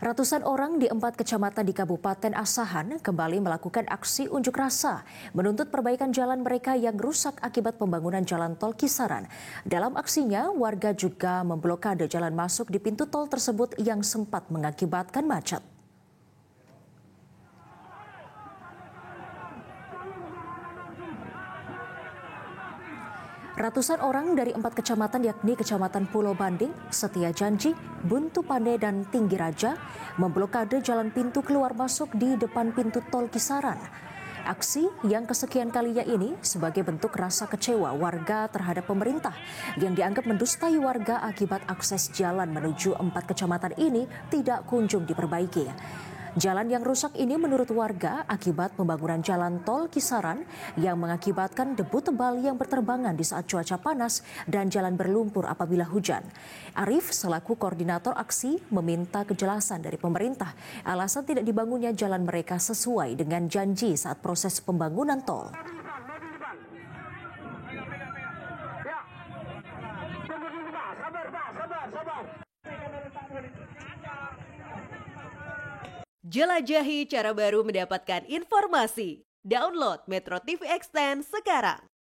Ratusan orang di 4 kecamatan di Kabupaten Asahan kembali melakukan aksi unjuk rasa menuntut perbaikan jalan mereka yang rusak akibat pembangunan jalan tol Kisaran. Dalam aksinya, warga juga memblokade jalan masuk di pintu tol tersebut yang sempat mengakibatkan macet. Ratusan orang dari 4 kecamatan yakni Kecamatan Pulau Banding, Setia Janji, Buntu Pande, dan Tinggi Raja memblokade jalan pintu keluar masuk di depan pintu tol Kisaran. Aksi yang kesekian kalinya ini sebagai bentuk rasa kecewa warga terhadap pemerintah yang dianggap mendustai warga akibat akses jalan menuju 4 kecamatan ini tidak kunjung diperbaiki. Jalan yang rusak ini menurut warga akibat pembangunan jalan tol Kisaran yang mengakibatkan debu tebal yang berterbangan di saat cuaca panas dan jalan berlumpur apabila hujan. Arif selaku koordinator aksi meminta kejelasan dari pemerintah alasan tidak dibangunnya jalan mereka sesuai dengan janji saat proses pembangunan tol. Jelajahi cara baru mendapatkan informasi. Download Metro TV Extend sekarang.